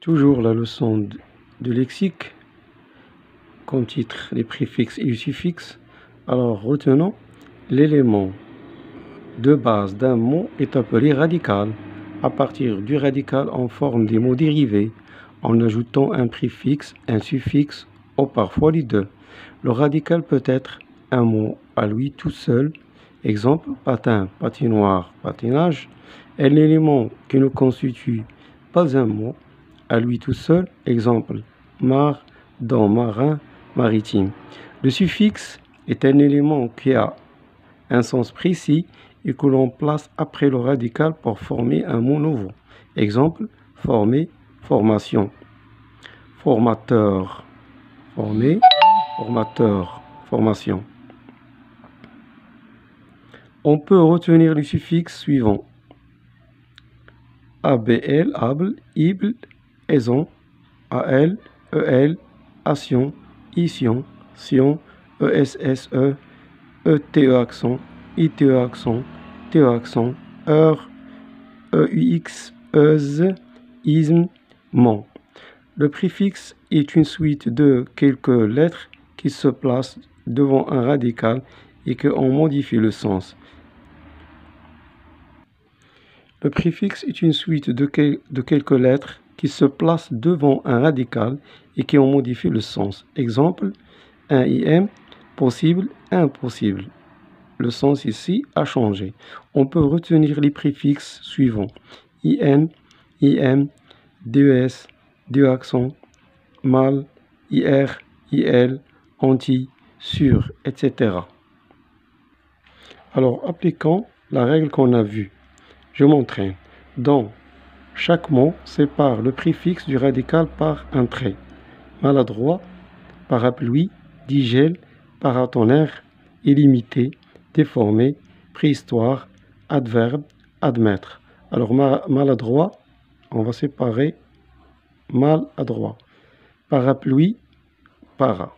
Toujours la leçon de lexique, comme titre les préfixes et les suffixes. Alors retenons, l'élément de base d'un mot est appelé radical. À partir du radical, on forme des mots dérivés en ajoutant un préfixe, un suffixe ou parfois les deux. Le radical peut être un mot à lui tout seul. Exemple, patin, patinoire, patinage. Et l'élément qui ne constitue pas un mot à lui tout seul. Exemple, mar, dans, marin, maritime. Le suffixe est un élément qui a un sens précis et que l'on place après le radical pour former un mot nouveau. Exemple, former, formation. Formateur, former, formateur, formation. On peut retenir les suffixes suivants. ABL, able, ible, aison, AL, EL, ation, ision, sion, ESSE, ETE accent, ITE accent, TE accent, heure, EUX, EUS, isme, mon. Le préfixe est une suite de quelques lettres qui se placent devant un radical et qui en modifient le sens. Le préfixe est une suite de quelques lettres qui se placent devant un radical et qui en modifient le sens. Exemple, un IM, possible, impossible. Le sens ici a changé. On peut retenir les préfixes suivants. IN, IM, DES, DE accent, mal, IR, IL, anti, sur, etc. Alors, appliquons la règle qu'on a vue. Je m'entraîne. Dans chaque mot, sépare le préfixe du radical par un trait. Maladroit, parapluie, digel, paratonnerre, illimité, déformé, préhistoire, adverbe, admettre. Alors maladroit, on va séparer maladroit. Parapluie, para.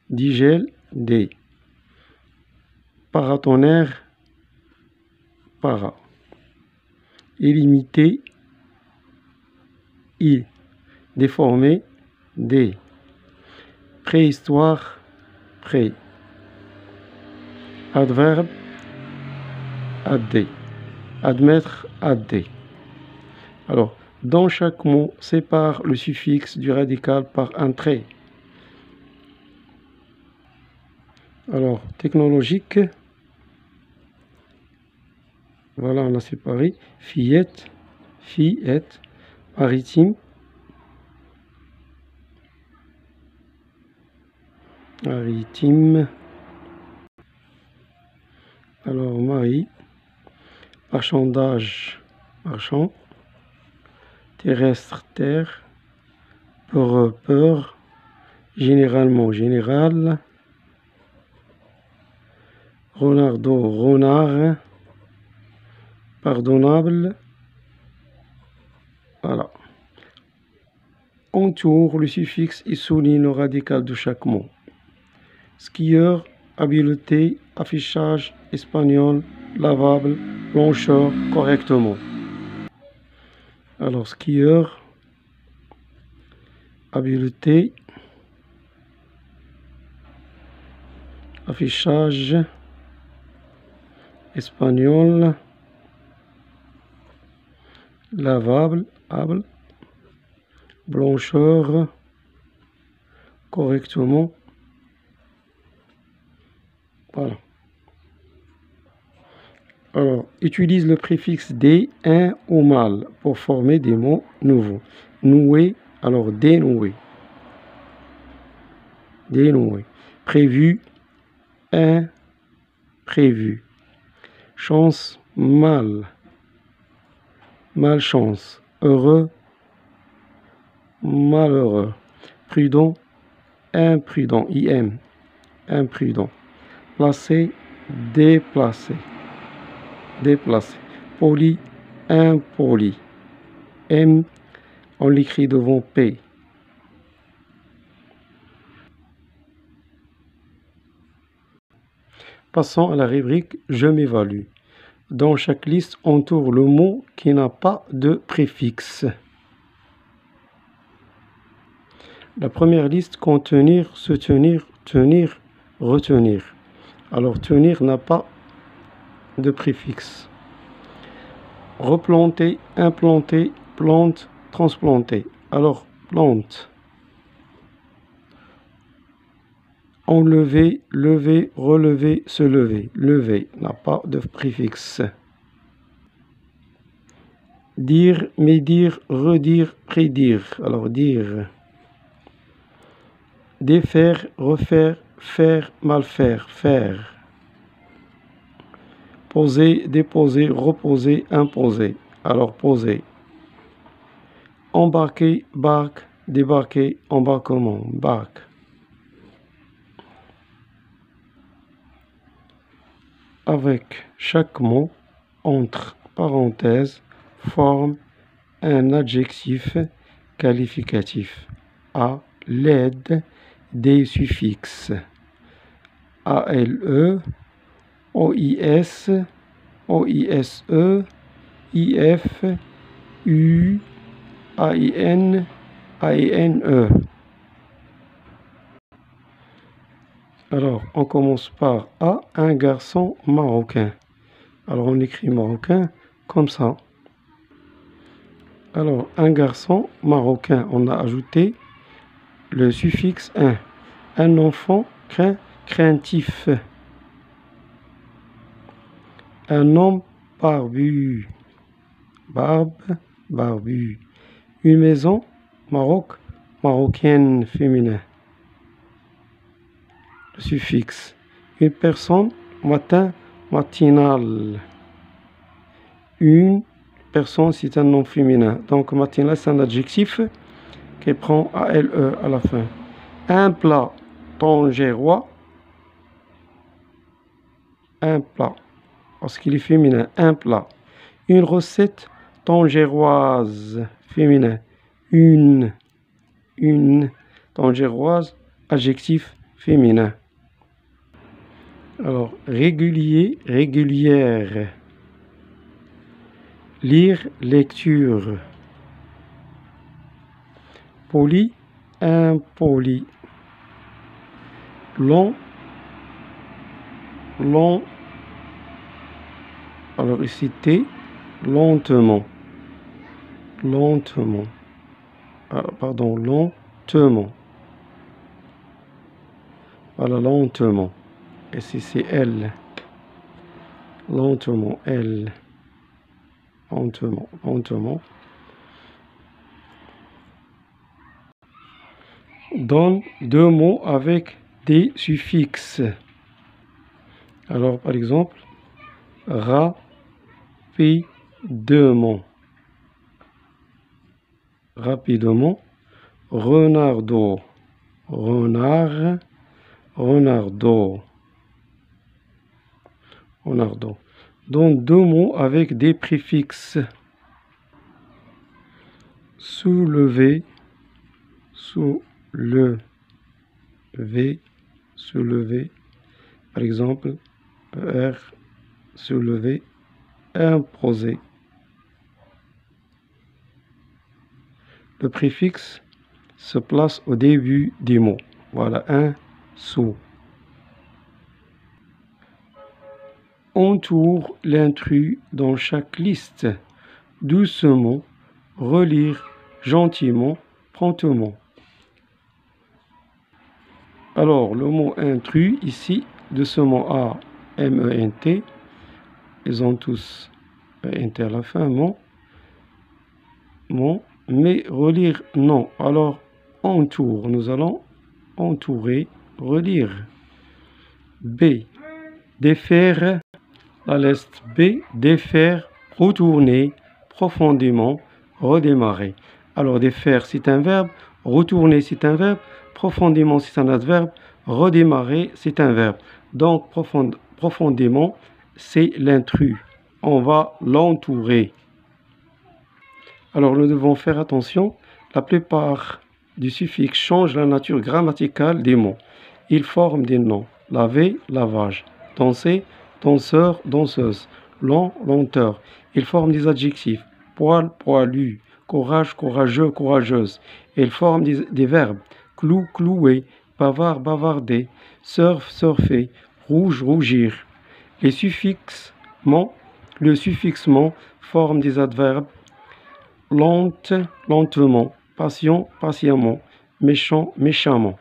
Digel, D. Paratonnerre, para. Illimité, I. Déformé, D. Préhistoire, pré. Adverbe, ad. Admettre, ad. Alors, dans chaque mot, sépare le suffixe du radical par un trait. Alors, technologique, voilà, on a séparé. Fillette, fillette, maritime, maritime. Alors, mari, marchandage, marchand, terrestre, terre, peureux, peur, généralement, général, renardeau, renard, pardonnable. Voilà. Entoure le suffixe et souligne le radical de chaque mot. Skieur, habileté, affichage, espagnol, lavable, blancheur, correctement. Alors, skieur, habileté, affichage, espagnol, lavable, able, blancheur, correctement. Voilà. Alors, utilise le préfixe D, un ou mal pour former des mots nouveaux. Nouer, alors dénouer. Dénouer. Prévu, imprévu. Chance, mal. Malchance. Heureux, malheureux. Prudent, imprudent. IM, imprudent. Placé, déplacé. Déplacé. Poli, impoli. M, on l'écrit devant P. Passons à la rubrique « Je m'évalue ». Dans chaque liste, entoure le mot qui n'a pas de préfixe. La première liste, contenir, se tenir, tenir, retenir. Alors, tenir n'a pas de préfixe. Replanter, implanter, plante, transplanter. Alors, plante. Enlever, lever, relever, se lever. Lever n'a pas de préfixe. Dire, médire, redire, prédire. Alors, dire. Défaire, refaire, faire, mal faire, faire. Poser, déposer, reposer, imposer. Alors, poser. Embarquer, barque, débarquer, embarquement, barque. Avec chaque mot, entre parenthèses, forme un adjectif qualificatif à l'aide des suffixes ALE, OIS, OISE, IF, U, AIN, AINE. Alors, on commence par A, un garçon marocain. Alors, on écrit marocain comme ça. Alors, un garçon marocain, on a ajouté le suffixe un. Un enfant craintif. Un homme barbu. Barbe, barbu. Une maison, marocaine féminin. Le suffixe. Une personne, matin, matinal. Une personne, c'est un nom féminin. Donc, matinal, c'est un adjectif qui prend ALE à la fin. Un plat tangérois. Un plat. Parce qu'il est féminin. Un plat. Une recette tangéroise. Féminin. Une tangéroise. Adjectif féminin. Alors, régulier, régulière. Lire, lecture. Poli, impoli. Long, long. Alors ici, T, lentement. Lentement. Pardon, lentement. Voilà, lentement. Ici, c'est L. Lentement, L. Lentement, lentement. Donne deux mots avec des suffixes. Alors, par exemple, rapidement. Rapidement. Renardeau. Renard. Renardeau. Renardeau. Donne deux mots avec des préfixes. Soulever. Soulever. Soulever. Par exemple, R. Soulever. Imposer. Le préfixe se place au début des mots. Voilà, un, sous. Entoure l'intrus dans chaque liste. Doucement, relire gentiment, promptement. Alors, le mot intrus, ici, de ce mot A, M-E-N-T, ils ont tous N-T à la fin, mon, mais relire, non. Alors, entoure, nous allons entourer, relire. B, défaire, la liste B, défaire, retourner, profondément, redémarrer. Alors, défaire, c'est un verbe, retourner, c'est un verbe, profondément, c'est un adverbe, redémarrer, c'est un verbe. Donc, profondément, c'est l'intrus. On va l'entourer. Alors, nous devons faire attention. La plupart du suffixe changent la nature grammaticale des mots. Ils forment des noms. Laver, lavage. Danser, danseur, danseuse. Long, lenteur. Ils forment des adjectifs. Poil, poilu. Courage, courageux, courageuse. Ils forment des verbes. clou, clouer, bavard, bavarder, surf, surfer, rouge, rougir. Les suffixes ment, le suffixe ment forme des adverbes lente, lentement, patient, patiemment, méchant, méchamment.